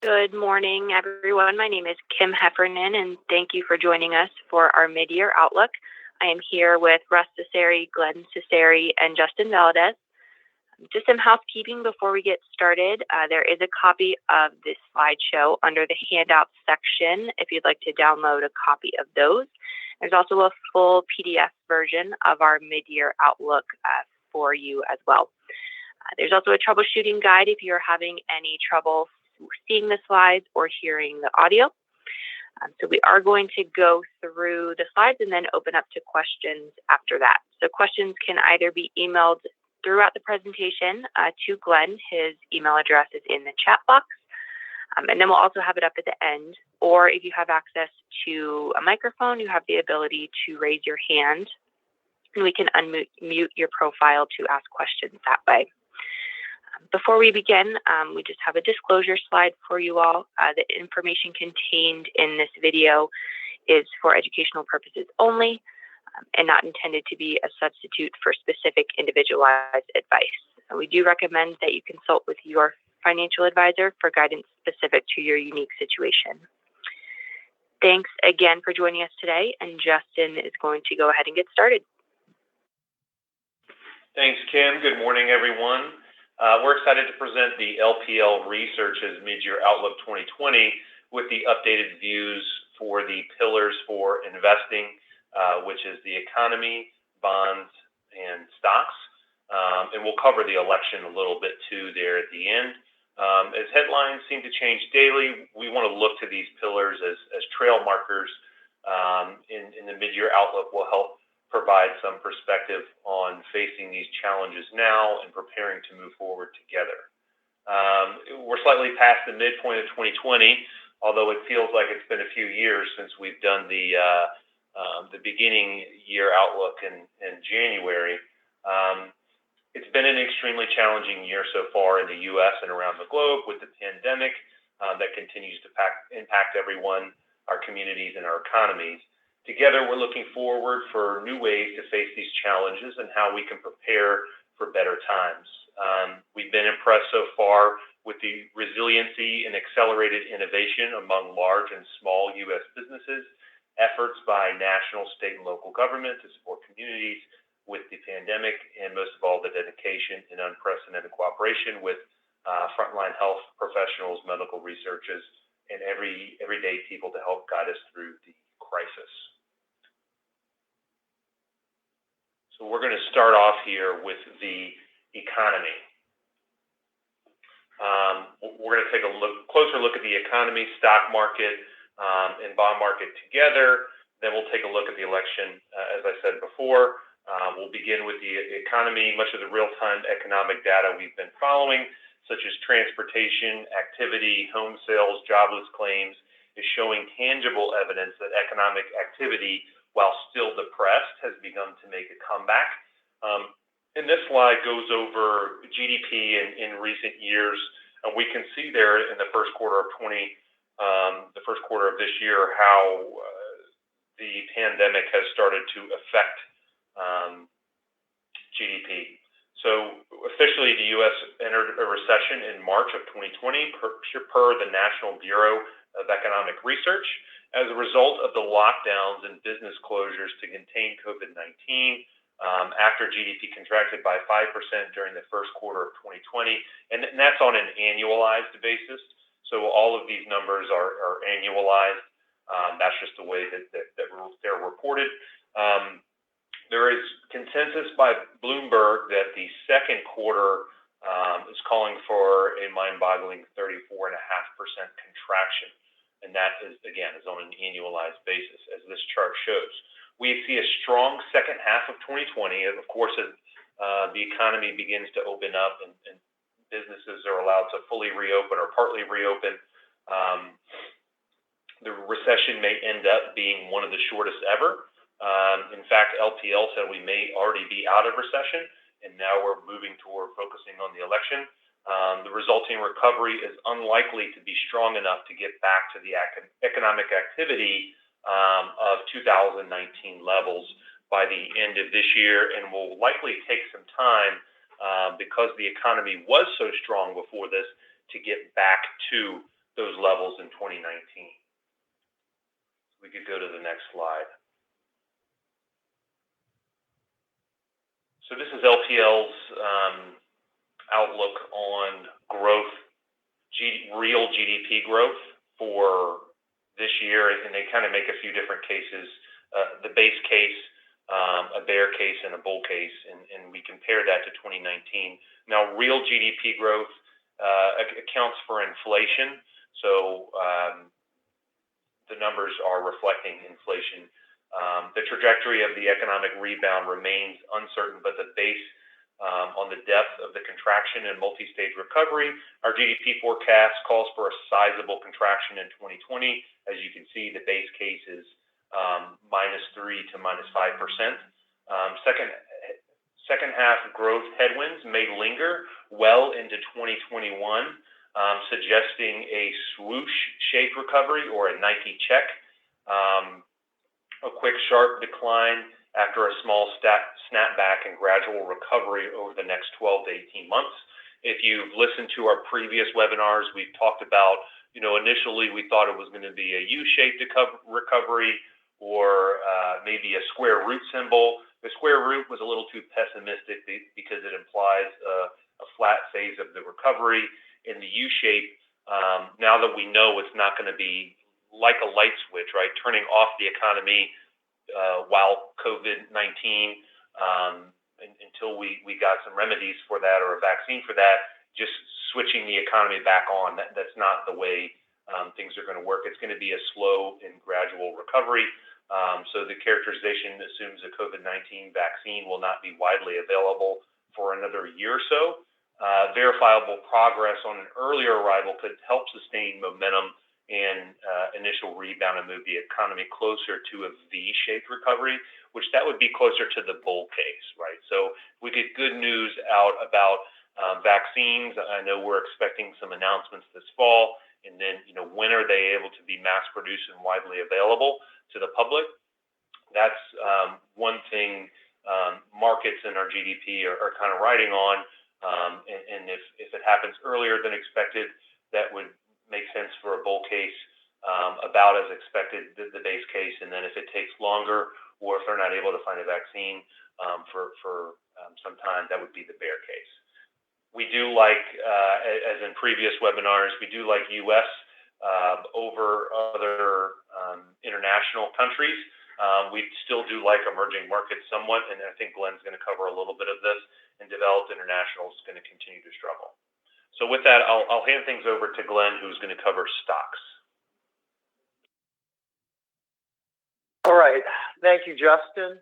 Good morning, everyone. My name is Kim Heffernan, and thank you for joining us for our Midyear Outlook. I am here with Russ Cesari, Glenn Cesari, and Justin Valadez. Just some housekeeping before we get started. There is a copy of this slideshow under the handouts section if you'd like to download a copy of those. There's also a full PDF version of our Midyear Outlook for you as well. There's also a troubleshooting guide if you're having any trouble seeing the slides or hearing the audio. So we are going to go through the slides and then open up to questions after that. So questions can either be emailed throughout the presentation to Glenn. His email address is in the chat box. And then we'll also have it up at the end. Or if you have access to a microphone, you have the ability to raise your hand and we can unmute your profile to ask questions that way. Before we begin, we just have a disclosure slide for you all. The information contained in this video is for educational purposes only and not intended to be a substitute for specific individualized advice. We do recommend that you consult with your financial advisor for guidance specific to your unique situation. Thanks again for joining us today, and Justin is going to go ahead and get started. Thanks, Kim. Good morning, everyone. We're excited to present the LPL Research's Midyear Outlook 2020 with the updated views for the pillars for investing, which is the economy, bonds, and stocks. And we'll cover the election a little bit too there at the end. As headlines seem to change daily, we want to look to these pillars as trail markers in the Midyear Outlook will help provide some perspective on facing these challenges now and preparing to move forward together. We're slightly past the midpoint of 2020, although it feels like it's been a few years since we've done the beginning year outlook in January. It's been an extremely challenging year so far in the U.S. and around the globe with the pandemic that continues to impact everyone, our communities, and our economies. Together, we're looking forward for new ways to face these challenges and how we can prepare for better times. We've been impressed so far with the resiliency and accelerated innovation among large and small U.S. businesses, efforts by national, state, and local government to support communities with the pandemic, and most of all, the dedication and unprecedented cooperation with frontline health professionals, medical researchers, and everyday people to help guide us through the crisis. So we're going to start off here with the economy. We're going to take a closer look at the economy, stock market, and bond market together. Then we'll take a look at the election, as I said before. We'll begin with the economy. Much of the real-time economic data we've been following, such as transportation, activity, home sales, jobless claims, is showing tangible evidence that economic activity, while still depressed, has begun to make a comeback. And this slide goes over GDP in recent years, and we can see there in the first quarter of this year how the pandemic has started to affect GDP. So officially, the U.S. entered a recession in March of 2020 per the National Bureau of Economic Research as a result of the lockdowns and business closures to contain COVID-19 after GDP contracted by 5% during the first quarter of 2020. And that's on an annualized basis. So all of these numbers are annualized. That's just the way that they're reported. There is consensus by Bloomberg that the second quarter is calling for a mind-boggling 34.5% contraction. And that is on an annualized basis, as this chart shows. We see a strong second half of 2020, of course, as the economy begins to open up and businesses are allowed to fully reopen or partly reopen. The recession may end up being one of the shortest ever. In fact, LPL said we may already be out of recession, and now we're moving toward focusing on the election. The resulting recovery is unlikely to be strong enough to get back to the economic activity of 2019 levels by the end of this year, and will likely take some time because the economy was so strong before this to get back to those levels in 2019. We could go to the next slide. So this is LPL's outlook on growth, real GDP growth for this year, and they kind of make a few different cases, the base case, a bear case, and a bull case, and we compare that to 2019. Now, real GDP growth accounts for inflation, so the numbers are reflecting inflation. The trajectory of the economic rebound remains uncertain, but the base on the depth of the contraction and multi-stage recovery, our GDP forecast calls for a sizable contraction in 2020. As you can see, the base case is -3 to -5%. Second half growth headwinds may linger well into 2021, suggesting a swoosh-shaped recovery or a Nike check. A quick sharp decline after a small snapback and gradual recovery over the next 12 to 18 months. If you've listened to our previous webinars, we've talked about, initially we thought it was going to be a U-shaped recovery or maybe a square root symbol. The square root was a little too pessimistic because it implies a flat phase of the recovery. In the U-shape, now that we know it's not going to be like a light switch, right? Turning off the economy while COVID-19, until we got some remedies for that or a vaccine for that, just switching the economy back on, that's not the way things are going to work. It's going to be a slow and gradual recovery. So the characterization assumes a COVID-19 vaccine will not be widely available for another year or so. Verifiable progress on an earlier arrival could help sustain momentum and initial rebound and move the economy closer to a V-shaped recovery, which that would be closer to the bull case, right? So we get good news out about vaccines. I know we're expecting some announcements this fall, and then when are they able to be mass produced and widely available to the public? That's one thing markets and our GDP are kind of riding on, and if it happens earlier than expected, that would make sense for a bull case, about as expected, the base case. And then if it takes longer, or if they're not able to find a vaccine for some time, that would be the bear case. We do like, as in previous webinars, we do like U.S. Over other international countries. We still do like emerging markets somewhat, and I think Glenn's going to cover a little bit of this, and developed international is going to continue to struggle. So with that, I'll hand things over to Glenn, who's going to cover stocks. All right. Thank you, Justin.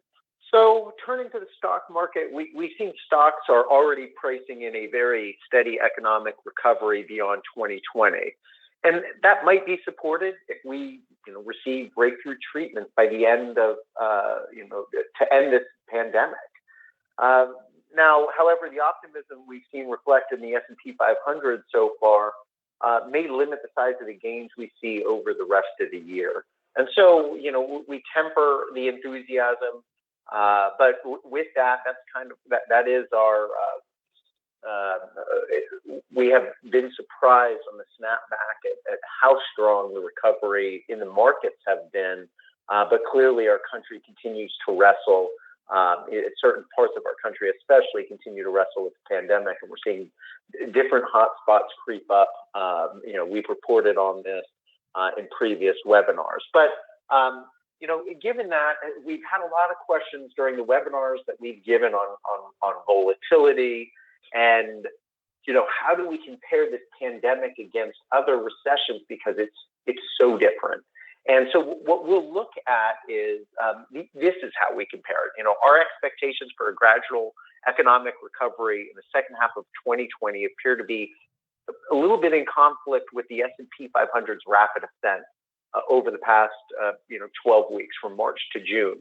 So turning to the stock market, we've seen stocks are already pricing in a very steady economic recovery beyond 2020. And that might be supported if we receive breakthrough treatment by the end of, to end this pandemic. Now, however, the optimism we've seen reflected in the S&P 500 so far may limit the size of the gains we see over the rest of the year. And so, we temper the enthusiasm, but with that, that's kind of that is our. We have been surprised on the snapback at how strong the recovery in the markets have been, but clearly our country continues to wrestle. Certain parts of our country especially continue to wrestle with the pandemic, and we're seeing different hotspots creep up. We've reported on this in previous webinars. But, given that, we've had a lot of questions during the webinars that we've given on volatility and, how do we compare this pandemic against other recessions, because it's so different. And so what we'll look at is, this is how we compare it. Our expectations for a gradual economic recovery in the second half of 2020 appear to be a little bit in conflict with the S&P 500's rapid ascent over the past, 12 weeks from March to June.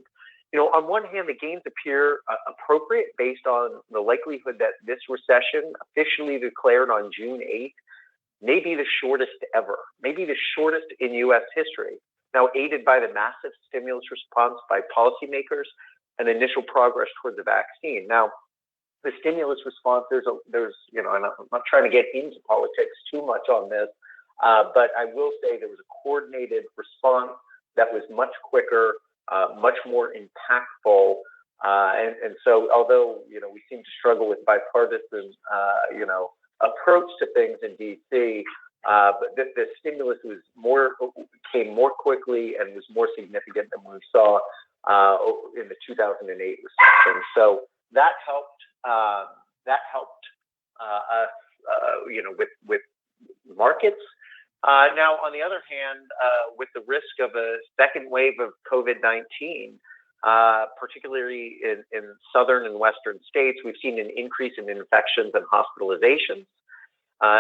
On one hand, the gains appear appropriate based on the likelihood that this recession, officially declared on June 8th, may be the shortest ever, maybe the shortest in U.S. history. Now aided by the massive stimulus response by policymakers and initial progress toward the vaccine. Now, the stimulus response, there's and I'm not trying to get into politics too much on this, But I will say there was a coordinated response that was much quicker, much more impactful. And so although, we seem to struggle with bipartisan, approach to things in DC, but the stimulus came more quickly and was more significant than we saw in the 2008 recession. So that helped. Us, with markets. Now, on the other hand, with the risk of a second wave of COVID-19, particularly in southern and western states, we've seen an increase in infections and hospitalizations.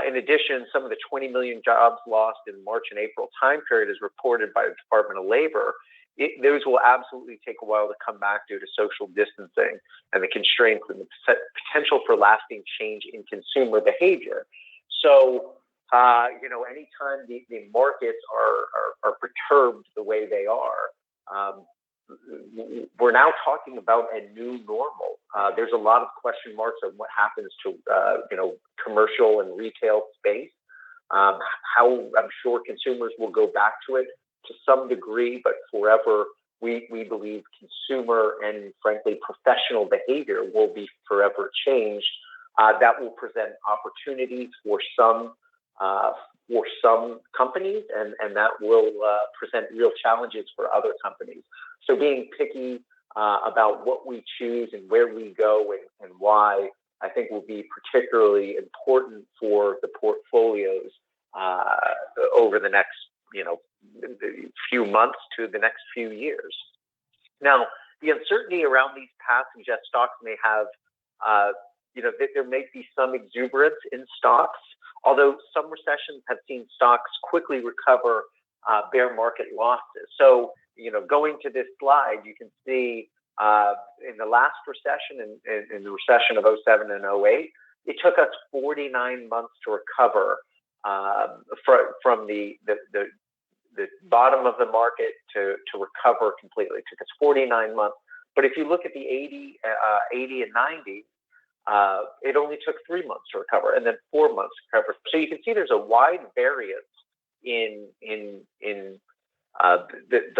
In addition, some of the 20 million jobs lost in March and April time period, as reported by the Department of Labor, those will absolutely take a while to come back due to social distancing and the constraints and the potential for lasting change in consumer behavior. So, anytime the markets are perturbed the way they are, we're now talking about a new normal. There's a lot of question marks on what happens to, commercial and retail space. How I'm sure consumers will go back to it to some degree, but forever, we believe consumer and frankly professional behavior will be forever changed. That will present opportunities for some companies, and that will present real challenges for other companies. So being picky about what we choose and where we go and why, I think will be particularly important for the portfolios over the next few months to the next few years. Now, the uncertainty around these paths suggest stocks may have, there may be some exuberance in stocks, although some recessions have seen stocks quickly recover bear market losses. So, going to this slide, you can see in the last recession, in the recession of 07 and 08, it took us 49 months to recover from the bottom of the market to recover completely. It took us 49 months. But if you look at the 80 and 90, it only took 3 months to recover, and then 4 months to recover. So you can see there's a wide variance in the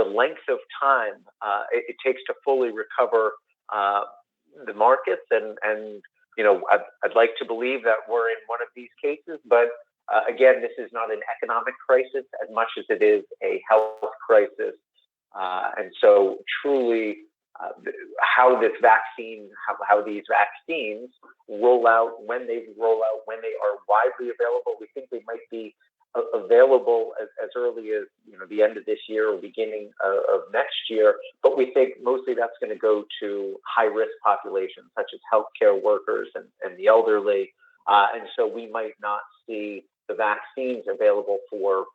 length of time it takes to fully recover the markets. And I'd like to believe that we're in one of these cases, but again, this is not an economic crisis as much as it is a health crisis. And so truly, how these vaccines roll out, when they are widely available, we think they might be available as early as the end of this year or beginning of next year. But we think mostly that's going to go to high-risk populations, such as healthcare workers and the elderly. And so we might not see the vaccines available for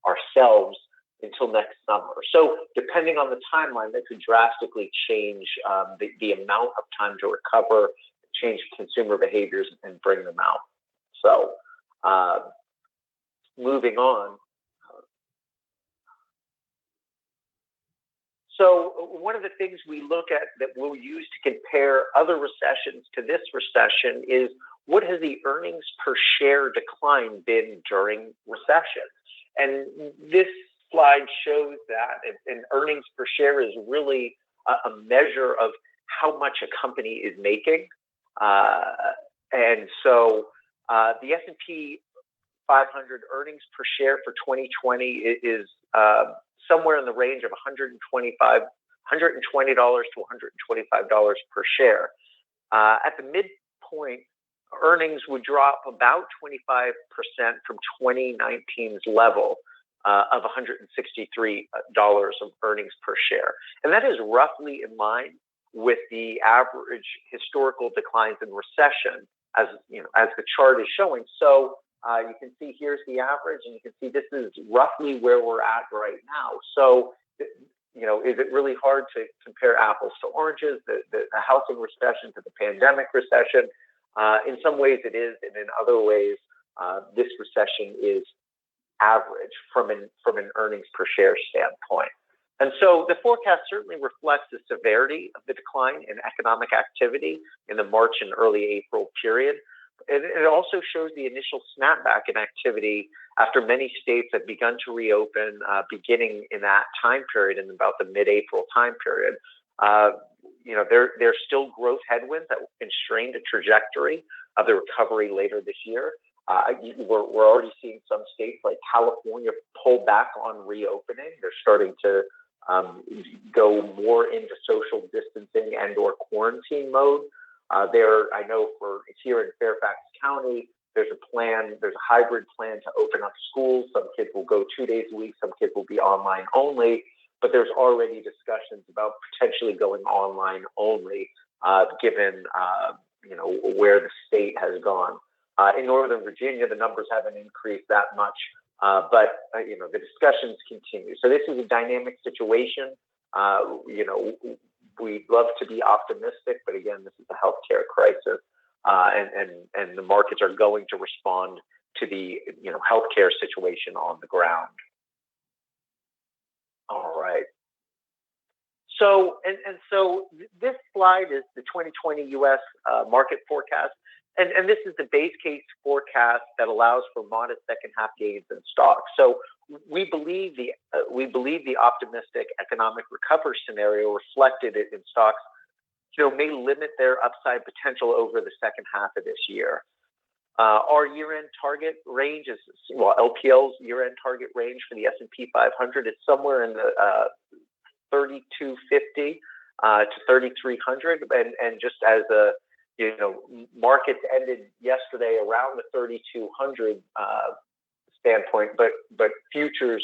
ourselves until next summer. So depending on the timeline, that could drastically change the amount of time to recover, change consumer behaviors, and bring them out. So moving on. So one of the things we look at that we'll use to compare other recessions to this recession is what has the earnings per share decline been during recession? And this slide shows that, and earnings per share is really a measure of how much a company is making. And so the S&P 500 earnings per share for 2020 is somewhere in the range of $120 to $125 per share. At the midpoint, earnings would drop about 25% from 2019's level of $163 of earnings per share. And that is roughly in line with the average historical declines in recession, as the chart is showing. So you can see here's the average, and you can see this is roughly where we're at right now. So, is it really hard to compare apples to oranges, the housing recession to the pandemic recession? In some ways it is, and in other ways, this recession is average from an earnings per share standpoint. And so the forecast certainly reflects the severity of the decline in economic activity in the March and early April period. it also shows the initial snapback in activity after many states have begun to reopen, beginning in that time period, in about the mid-April time period. There's still growth headwinds that will constrain the trajectory of the recovery later this year. We're already seeing some states like California pull back on reopening. They're starting to go more into social distancing and/or quarantine mode. I know for here in Fairfax County, there's a hybrid plan to open up schools. Some kids will go 2 days a week, some kids will be online only, but there's already discussions about potentially going online only, given where the state has gone. In Northern Virginia, the numbers haven't increased that much, but the discussions continue. So this is a dynamic situation. We'd love to be optimistic, but again, this is a healthcare crisis, and the markets are going to respond to the healthcare situation on the ground. All right. So this slide is the 2020 U.S. Market forecast, and this is the base case forecast that allows for modest second half gains in stocks. So we believe the optimistic economic recovery scenario reflected in stocks, may limit their upside potential over the second half of this year. Our year-end target range is, LPL's year-end target range for the S&P 500 is somewhere in the 3,250 to 3,300, and just as a markets ended yesterday around the 3,200 standpoint, but futures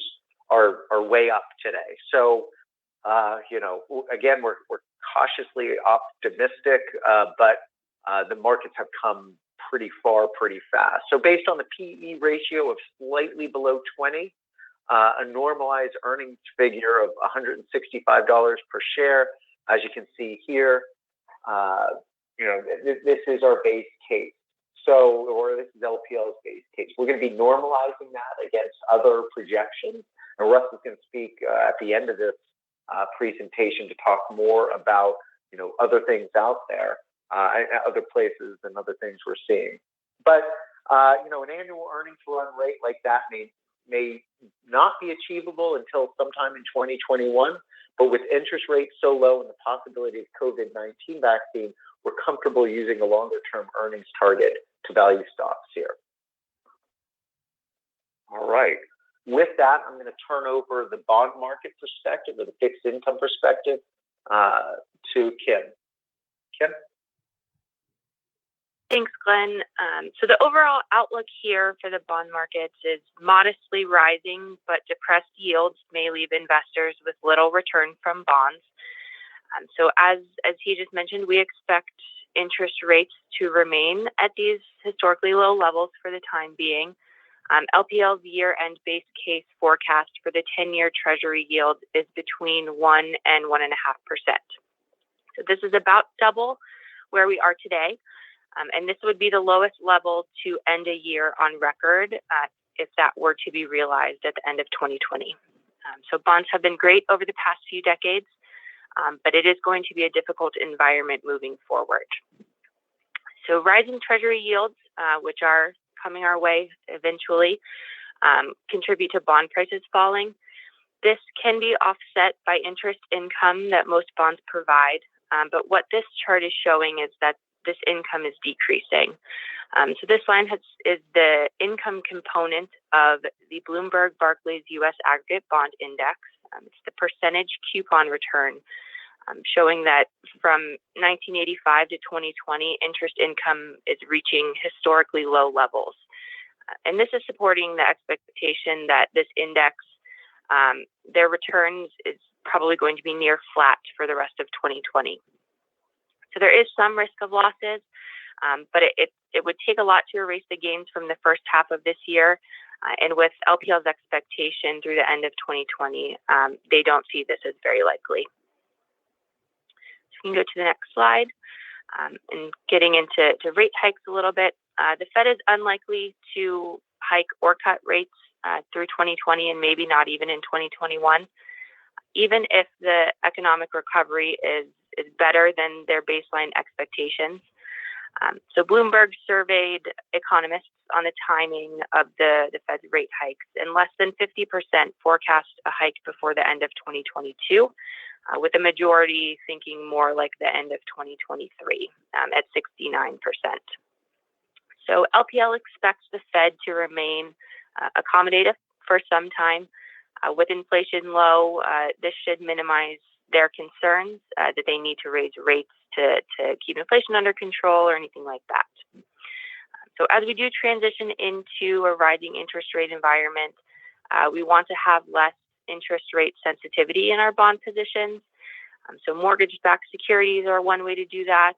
are way up today. So again, we're cautiously optimistic, but the markets have come pretty far, pretty fast. So based on the PE ratio of slightly below 20, a normalized earnings figure of $165 per share, as you can see here, this is our base case. Or this is LPL's base case. We're going to be normalizing that against other projections, and Russ is going to speak at the end of this presentation to talk more about other things out there, other places and other things we're seeing. But an annual earnings run rate like that may not be achievable until sometime in 2021. But with interest rates so low and the possibility of COVID-19 vaccine, we're comfortable using a longer-term earnings target to value stocks here. All right. With that, I'm going to turn over the bond market perspective or the fixed income perspective to Kim. Kim? Thanks, Glenn. So the overall outlook here for the bond markets is modestly rising, but depressed yields may leave investors with little return from bonds. So as he just mentioned, we expect interest rates to remain at these historically low levels for the time being. LPL's year-end base case forecast for the 10-year Treasury yield is between 1 and 1.5%. So this is about double where we are today. And this would be the lowest level to end a year on record if that were to be realized at the end of 2020. So bonds have been great over the past few decades, but it is going to be a difficult environment moving forward. So rising Treasury yields, which are coming our way eventually, contribute to bond prices falling. This can be offset by interest income that most bonds provide. But what this chart is showing is that this income is decreasing. So this line is the income component of the Bloomberg Barclays U.S. Aggregate Bond Index. It's the percentage coupon return, showing that from 1985 to 2020, interest income is reaching historically low levels. And this is supporting the expectation that this index, their returns is probably going to be near flat for the rest of 2020. So there is some risk of losses, but it would take a lot to erase the gains from the first half of this year. And with LPL's expectation through the end of 2020, they don't see this as very likely. So we can go to the next slide. And getting into rate hikes a little bit, the Fed is unlikely to hike or cut rates through 2020 and maybe not even in 2021. Even if the economic recovery is better than their baseline expectations. So Bloomberg surveyed economists on the timing of the Fed's rate hikes, and less than 50% forecast a hike before the end of 2022, with the majority thinking more like the end of 2023 at 69%. So LPL expects the Fed to remain accommodative for some time. With inflation low, this should minimize their concerns that they need to raise rates to keep inflation under control or anything like that. So as we do transition into a rising interest rate environment, we want to have less interest rate sensitivity in our bond positions. So mortgage-backed securities are one way to do that,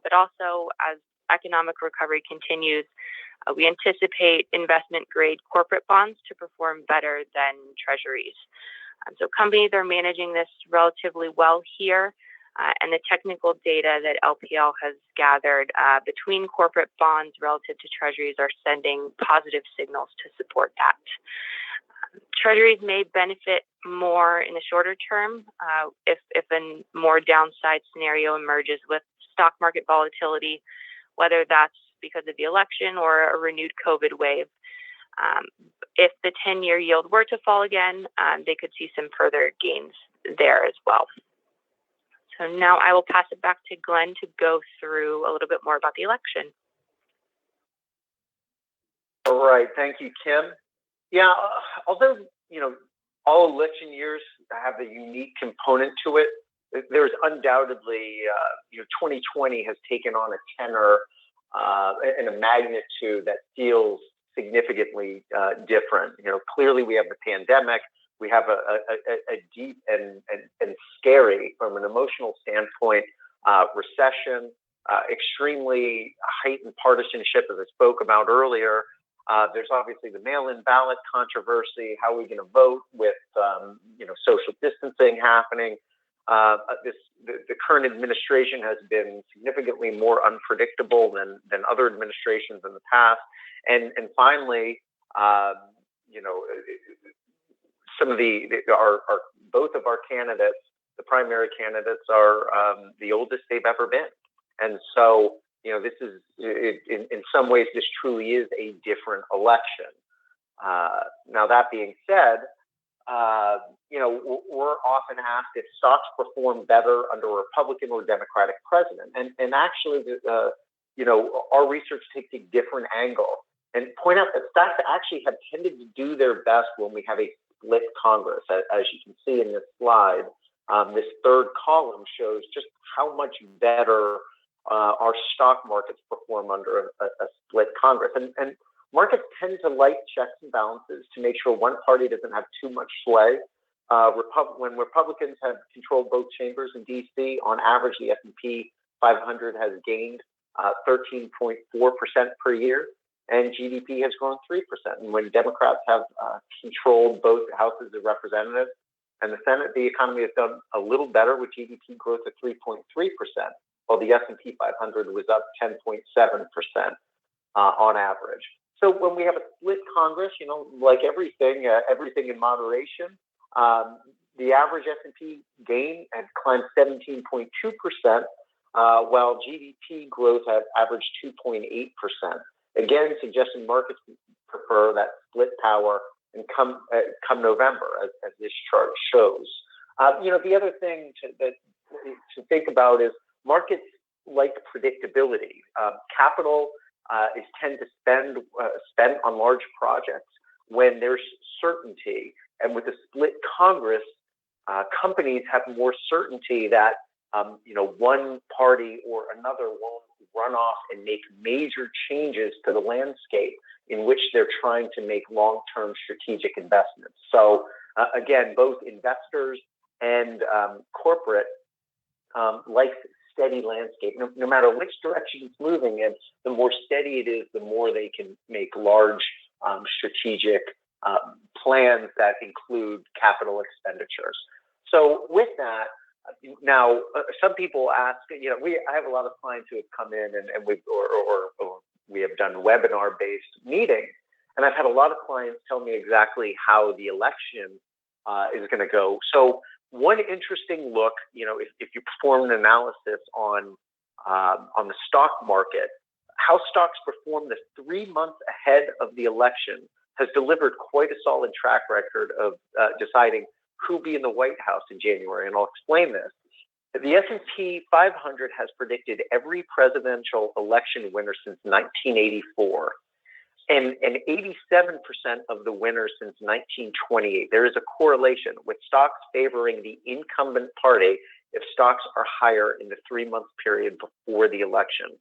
but also as economic recovery continues, we anticipate investment-grade corporate bonds to perform better than treasuries. So companies are managing this relatively well here, and the technical data that LPL has gathered between corporate bonds relative to treasuries are sending positive signals to support that. Treasuries may benefit more in the shorter term if a more downside scenario emerges with stock market volatility, whether that's because of the election or a renewed COVID wave. If the 10-year yield were to fall again, they could see some further gains there as well. So now I will pass it back to Glenn to go through a little bit more about the election. All right, thank you, Kim. Yeah, although, all election years have a unique component to it, there's undoubtedly, 2020 has taken on a tenor and a magnitude that feels significantly different. Clearly we have the pandemic. We have a deep and scary, from an emotional standpoint, recession, extremely heightened partisanship, as I spoke about earlier. There's obviously the mail-in ballot controversy. How are we going to vote with, social distancing happening? The current administration has been significantly more unpredictable than other administrations in the past. And finally, some of both of our candidates, the primary candidates, are the oldest they've ever been. And so, this is, in some ways, this truly is a different election. Now, that being said, we're often asked if stocks perform better under a Republican or Democratic president. And actually, our research takes a different angle and point out that stocks actually have tended to do their best when we have a split Congress. As you can see in this slide, this third column shows just how much better our stock markets perform under a split Congress. And markets tend to like checks and balances to make sure one party doesn't have too much sway. When Republicans have controlled both chambers in D.C., on average, the S&P 500 has gained 13.4% per year, and GDP has grown 3%. And when Democrats have controlled both houses of representatives and the Senate, the economy has done a little better with GDP growth of 3.3%, while the S&P 500 was up 10.7% on average. So when we have a split Congress, like everything in moderation, the average S&P gain had climbed 17.2%, while GDP growth had averaged 2.8%. Again, suggesting markets prefer that split power and come November, as this chart shows. The other thing to think about is markets like predictability. Capital is tend to spend on large projects when there's certainty, and with a split Congress, companies have more certainty that one party or another won't run off and make major changes to the landscape in which they're trying to make long-term strategic investments. So again, both investors and corporate like steady landscape. No matter which direction it's moving in, the more steady it is, the more they can make large strategic plans that include capital expenditures. So with that, now some people ask, I have a lot of clients who have come in and we have done webinar-based meetings, and I've had a lot of clients tell me exactly how the election is going to go. So one interesting look, if you perform an analysis on on the stock market, how stocks perform the 3 months ahead of the election has delivered quite a solid track record of deciding who'll be in the White House in January. And I'll explain this. The S&P 500 has predicted every presidential election winner since 1984. And 87% of the winners since 1928. There is a correlation with stocks favoring the incumbent party if stocks are higher in the 3-month period before the election.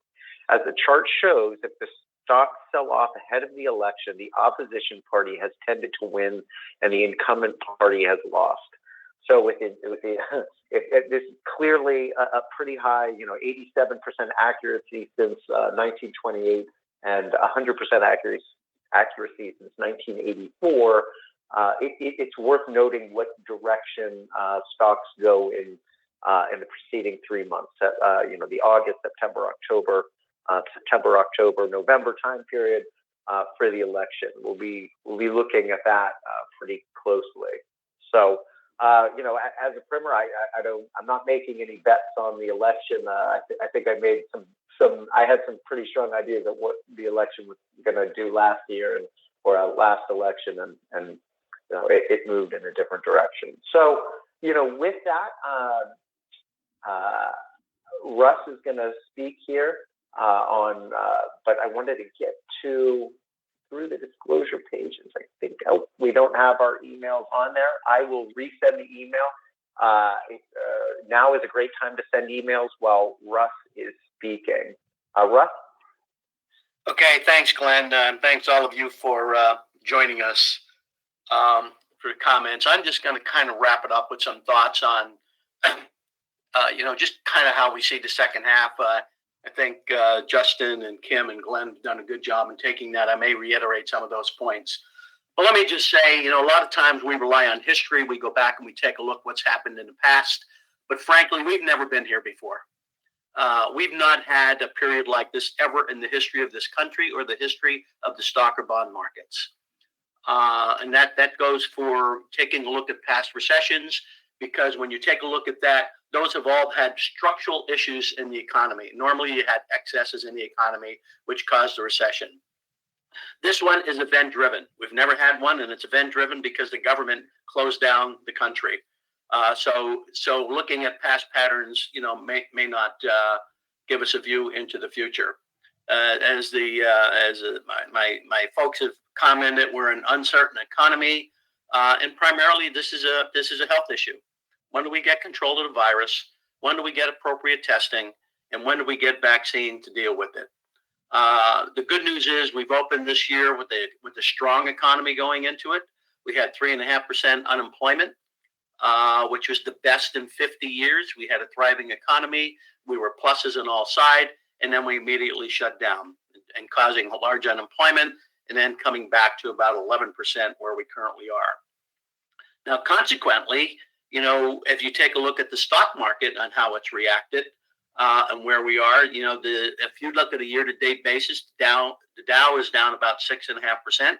As the chart shows, if the stocks sell off ahead of the election, the opposition party has tended to win and the incumbent party has lost. So this is clearly a pretty high, 87% accuracy since 1928 and 100% accuracy since 1984. It's worth noting what direction stocks go in the preceding 3 months. The August, September, October, November time period for the election. We'll be looking at that pretty closely. So, as a primer, I'm not making any bets on the election. I think I made I had some pretty strong ideas of what the election was going to do last year or last election, and it moved in a different direction. So, with that, Russ is going to speak here but I wanted to get through the disclosure pages. I think we don't have our emails on there. I will resend the email. Now is a great time to send emails while Russ is speaking. Russ? Okay, thanks, Glenn. And thanks all of you for joining us for comments. I'm just going to kind of wrap it up with some thoughts on, just kind of how we see the second half. I think Justin and Kim and Glenn have done a good job in taking that. I may reiterate some of those points. But let me just say, a lot of times we rely on history. We go back and we take a look what's happened in the past. But frankly, we've never been here before. We've not had a period like this ever in the history of this country or the history of the stock or bond markets. And that goes for taking a look at past recessions, because when you take a look at that, those have all had structural issues in the economy. Normally, you had excesses in the economy, which caused a recession. This one is event-driven. We've never had one, and it's event-driven because the government closed down the country. So looking at past patterns, may not give us a view into the future. As my folks have commented, we're an uncertain economy, and primarily this is a health issue. When do we get control of the virus? When do we get appropriate testing? And when do we get vaccine to deal with it? The good news is we've opened this year with a strong economy going into it. We had 3.5% unemployment, which was the best in 50 years. We had a thriving economy. We were pluses on all sides, and then we immediately shut down and causing a large unemployment, and then coming back to about 11% where we currently are. Now, consequently, if you take a look at the stock market and how it's reacted and where we are, if you look at a year-to-date basis, the Dow is down about 6.5%.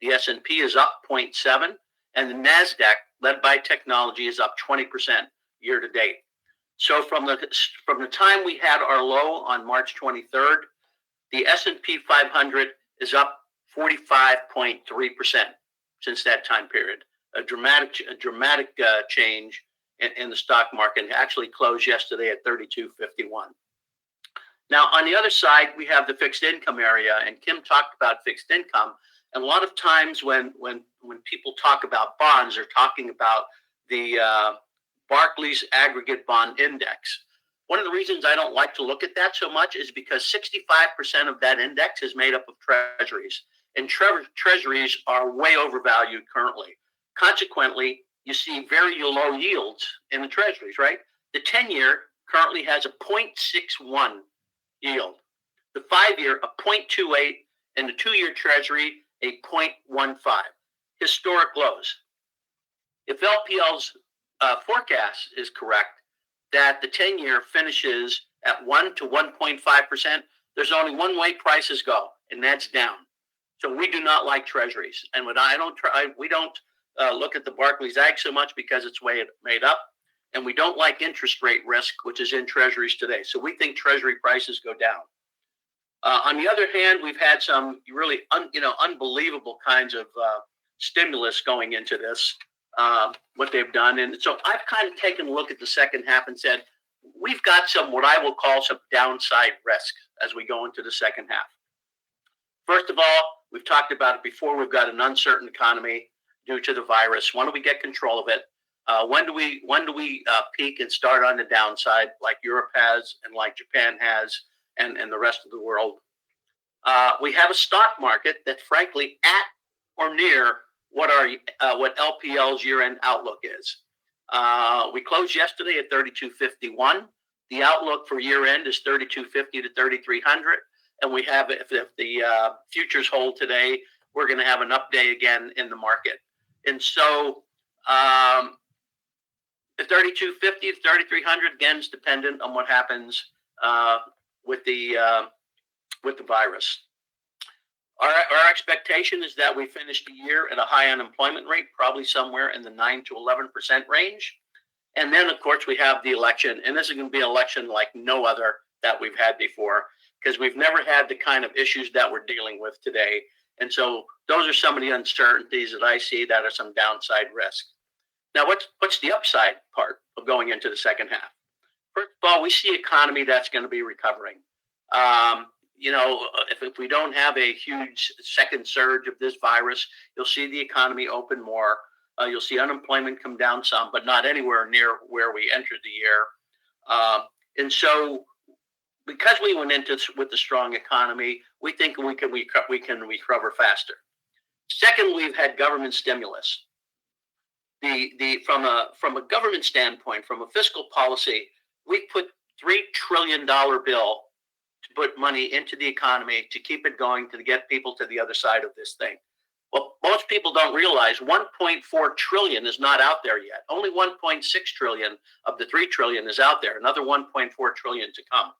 The S&P is up 0.7%, and the NASDAQ, led by technology, is up 20% year-to-date. So from the time we had our low on March 23rd, the S&P 500 is up 45.3% since that time period. A dramatic change in the stock market. It actually closed yesterday at 32.51. Now, on the other side, we have the fixed income area, and Kim talked about fixed income. And a lot of times when people talk about bonds, they're talking about the Barclays Aggregate Bond Index. One of the reasons I don't like to look at that so much is because 65% of that index is made up of treasuries, and treasuries are way overvalued currently. Consequently, you see very low yields in the treasuries, right? The 10-year currently has a 0.61 yield, the 5-year a 0.28, and the 2-year treasury a 0.15. Historic lows. If LPL's forecast is correct, that the 10-year finishes at 1 to 1.5%, there's only one way prices go, and that's down. So we do not like treasuries, and we don't look at the Barclays Ag so much because it's way made up. and we don't like interest rate risk, which is in treasuries today. So we think treasury prices go down. On the other hand, we've had some really unbelievable kinds of stimulus going into this, what they've done. And so I've kind of taken a look at the second half and said, we've got some, what I will call some downside risk as we go into the second half. First of all, we've talked about it before, we've got an uncertain economy due to the virus. When do we get control of it? When do we peak and start on the downside like Europe has and like Japan has and the rest of the world? We have a stock market that's frankly at or near what LPL's year-end outlook is. We closed yesterday at 32.51. The outlook for year-end is 32.50 to 3300. And we have, if the futures hold today, we're going to have an up day again in the market. And so the 32.50 to 3300 again is dependent on what happens with the virus. Our expectation is that we finish the year at a high unemployment rate, probably somewhere in the 9 to 11% range. And then, of course, we have the election. And this is going to be an election like no other that we've had before, because we've never had the kind of issues that we're dealing with today. And so those are some of the uncertainties that I see that are some downside risk. Now, what's the upside part of going into the second half? First of all, we see an economy that's going to be recovering. If we don't have a huge second surge of this virus, you'll see the economy open more. You'll see unemployment come down some, but not anywhere near where we entered the year. And so, because we went into this with a strong economy, we think we can recover faster. Second, we've had government stimulus. From a government standpoint, from a fiscal policy, we put $3 trillion bill to put money into the economy to keep it going, to get people to the other side of this thing. Well, most people don't realize 1.4 trillion is not out there yet. Only 1.6 trillion of the 3 trillion is out there. Another 1.4 trillion to come.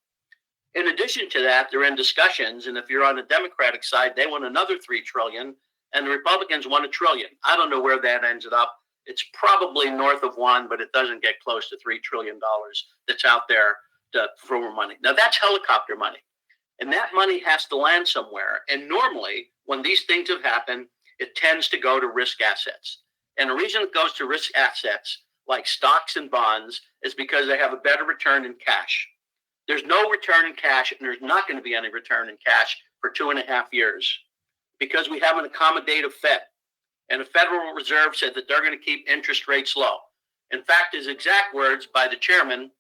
In addition to that, they're in discussions, and if you're on the Democratic side, they want another 3 trillion, and the Republicans want $1 trillion. I don't know where that ends up. It's probably north of 1, but it doesn't get close to $3 trillion that's out there for more money. Now, that's helicopter money, and that money has to land somewhere. And normally, when these things have happened, it tends to go to risk assets. And the reason it goes to risk assets, like stocks and bonds, is because they have a better return in cash. There's no return in cash, and there's not going to be any return in cash for 2.5 years because we have an accommodative Fed. And the Federal Reserve said that they're going to keep interest rates low. In fact, his exact words by the chairman,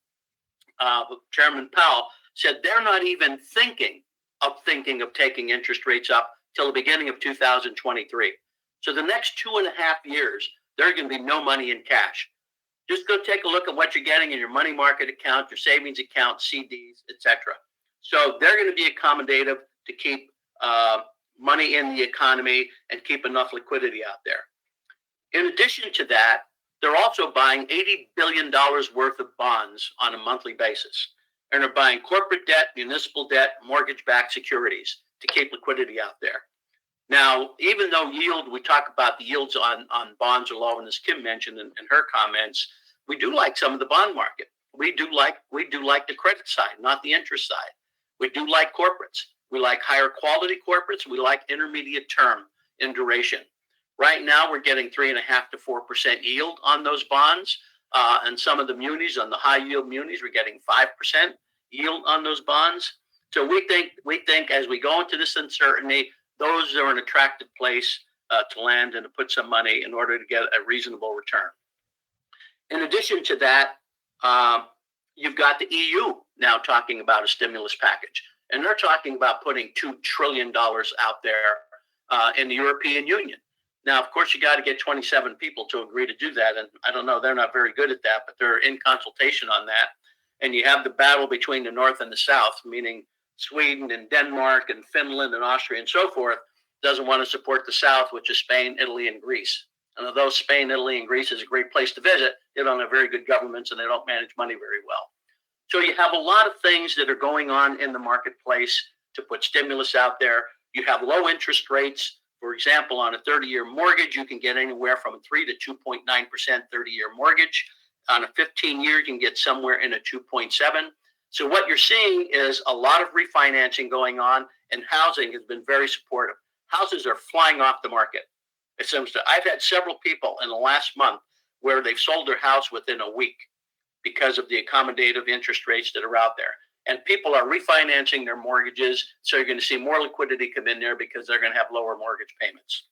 Chairman Powell, said they're not even thinking of taking interest rates up till the beginning of 2023. So the next 2.5 years, there's going to be no money in cash. Just go take a look at what you're getting in your money market account, your savings account, CDs, etc. So they're going to be accommodative to keep money in the economy and keep enough liquidity out there. In addition to that, they're also buying $80 billion worth of bonds on a monthly basis. And they're buying corporate debt, municipal debt, mortgage-backed securities to keep liquidity out there. Now, even though we talk about the yields on bonds are low, and as Kim mentioned in her comments, we do like some of the bond market. We do like the credit side, not the interest side. We do like corporates. We like higher quality corporates. We like intermediate term in duration. Right now, we're getting 3.5% to 4% yield on those bonds. And some of the munis, on the high yield munis, we're getting 5% yield on those bonds. So we think as we go into this uncertainty, those are an attractive place to land and to put some money in order to get a reasonable return. In addition to that, you've got the EU now talking about a stimulus package. And they're talking about putting $2 trillion out there in the European Union. Now, of course, you got to get 27 people to agree to do that. And I don't know, they're not very good at that, but they're in consultation on that. And you have the battle between the North and the South, meaning Sweden and Denmark and Finland and Austria and so forth doesn't want to support the South, which is Spain, Italy, and Greece. And although Spain, Italy, and Greece is a great place to visit, they don't have very good governments and they don't manage money very well. So you have a lot of things that are going on in the marketplace to put stimulus out there. You have low interest rates. For example, on a 30-year mortgage, you can get anywhere from 3 to 2.9% 30-year mortgage. On a 15-year, you can get somewhere in a 2.7. So what you're seeing is a lot of refinancing going on, and housing has been very supportive. Houses are flying off the market. It seems to. I've had several people in the last month where they've sold their house within a week because of the accommodative interest rates that are out there. And people are refinancing their mortgages, so you're going to see more liquidity come in there because they're going to have lower mortgage payments.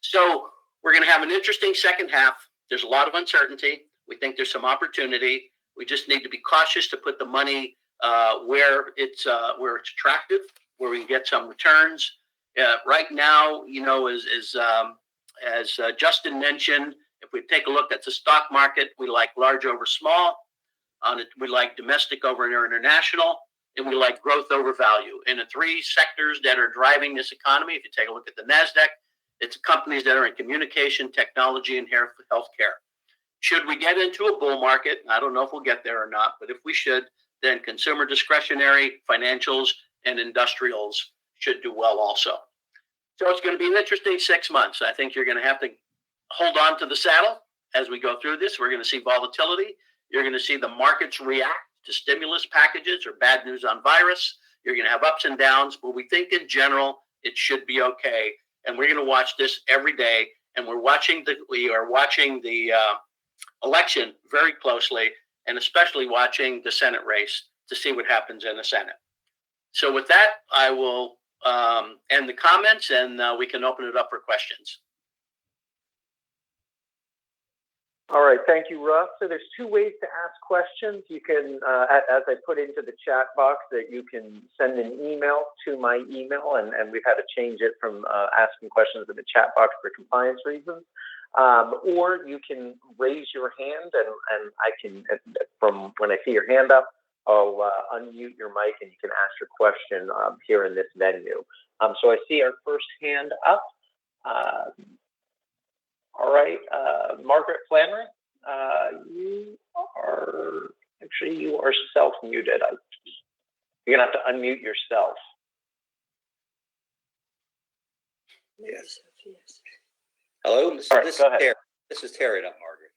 So we're going to have an interesting second half. There's a lot of uncertainty. We think there's some opportunity. We just need to be cautious to put the money where it's attractive, where we can get some returns. Right now, as Justin mentioned, if we take a look at the stock market, we like large over small. We like domestic over international, and we like growth over value. In the three sectors that are driving this economy, if you take a look at the NASDAQ, it's companies that are in communication, technology, and healthcare. Should we get into a bull market, I don't know if we'll get there or not, but if we should, then consumer discretionary, financials, and industrials should do well also. So it's going to be an interesting 6 months. I think you're going to have to hold on to the saddle as we go through this. We're going to see volatility. You're going to see the markets react to stimulus packages or bad news on virus. You're going to have ups and downs, but we think in general it should be okay. And we're going to watch this every day. And we are watching the election very closely, and especially watching the Senate race to see what happens in the Senate. So with that, I will end the comments, and we can open it up for questions. All right, thank you, Russ. So there's two ways to ask questions. You can, as I put into the chat box, that you can send an email to my email, and we've had to change it from asking questions in the chat box for compliance reasons. Or you can raise your hand, and I can, from when I see your hand up, I'll unmute your mic, and you can ask your question here in this venue. So I see our first hand up. All right, Margaret Flannery, you are self-muted. You're gonna have to unmute yourself. Yes. Hello, this is Terry, not Margaret.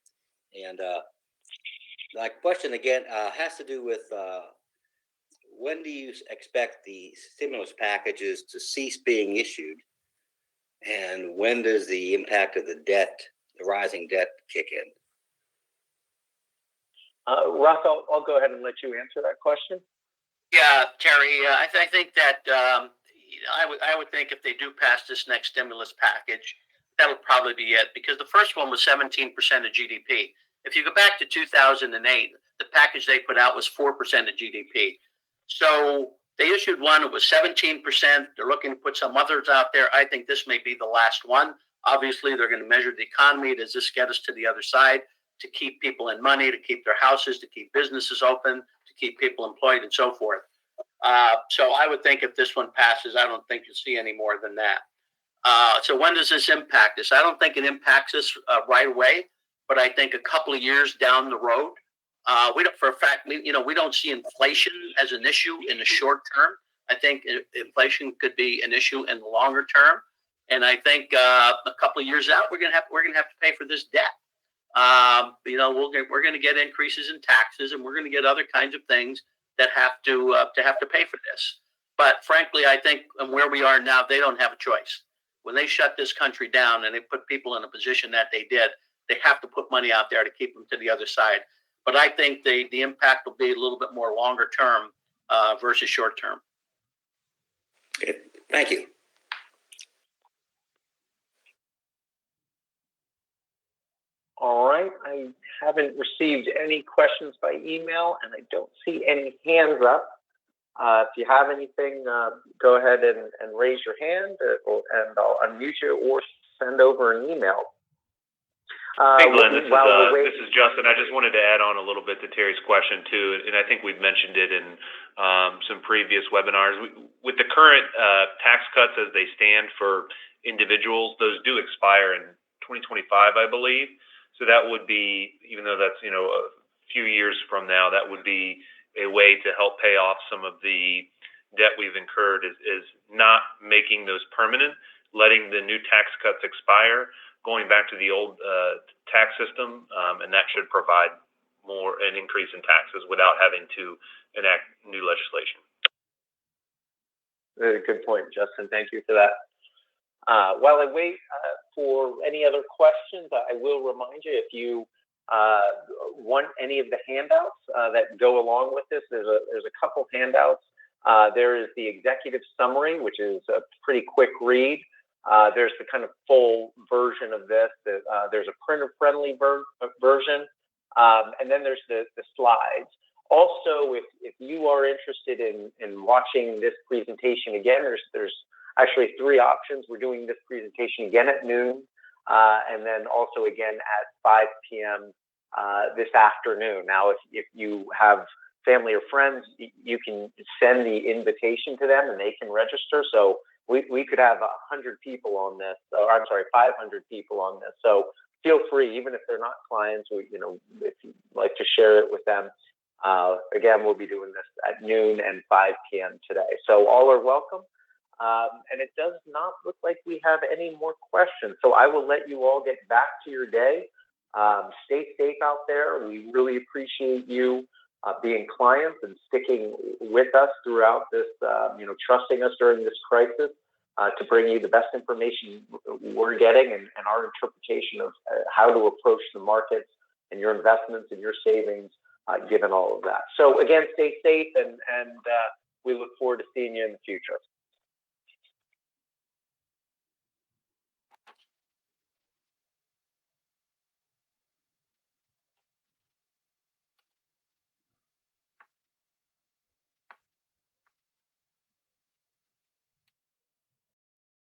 And my question again has to do with when do you expect the stimulus packages to cease being issued? And when does the impact of the rising debt kick in? Russ, I'll go ahead and let you answer that question. Yeah, Terry, I think that I would think if they do pass this next stimulus package, that'll probably be it, because the first one was 17% of GDP. If you go back to 2008, the package they put out was 4% of GDP. So they issued one, it was 17%. They're looking to put some others out there. I think this may be the last one. Obviously, they're going to measure the economy. Does this get us to the other side, to keep people in money, to keep their houses, to keep businesses open, to keep people employed, and so forth? So I would think if this one passes, I don't think you'll see any more than that. So when does this impact us? I don't think it impacts us right away, but I think a couple of years down the road, we don't see inflation as an issue in the short term. I think inflation could be an issue in the longer term, and I think a couple of years out, we're gonna have to pay for this debt. We're gonna get increases in taxes, and we're gonna get other kinds of things that have to pay for this. But frankly, I think where we are now, they don't have a choice. When they shut this country down and they put people in a position that they did, they have to put money out there to keep them to the other side. But I think the impact will be a little bit more longer term versus short term. Okay. Thank you. All right, I haven't received any questions by email, and I don't see any hands up. If you have anything, go ahead and raise your hand, and I'll unmute you or send over an email. Hey, Glenn, this is Justin. I just wanted to add on a little bit to Terry's question, too, and I think we've mentioned it in some previous webinars. With the current tax cuts as they stand for individuals, those do expire in 2025, I believe. So that would be, even though that's, a few years from now, that would be a way to help pay off some of the debt we've incurred is not making those permanent, letting the new tax cuts expire. going back to the old tax system, and that should provide an increase in taxes without having to enact new legislation. Very good point, Justin. Thank you for that. While I wait for any other questions, I will remind you, if you want any of the handouts that go along with this, there's a couple handouts. There is the executive summary, which is a pretty quick read. There's the kind of full version of this. There's a printer-friendly version, and then there's the slides. Also, if you are interested in watching this presentation again, there's actually 3 options. We're doing this presentation again at noon, and then also again at 5 p.m. This afternoon. Now, if you have family or friends, you can send the invitation to them and they can register. So we could have 100 people on this, or I'm sorry, 500 people on this. So feel free, even if they're not clients, if you'd like to share it with them. Again, we'll be doing this at noon and 5 p.m. today. So all are welcome. And it does not look like we have any more questions. So I will let you all get back to your day. Stay safe out there. We really appreciate you being clients and sticking with us throughout this, trusting us during this crisis to bring you the best information we're getting and our interpretation of how to approach the markets and your investments and your savings, given all of that. So again, stay safe and we look forward to seeing you in the future.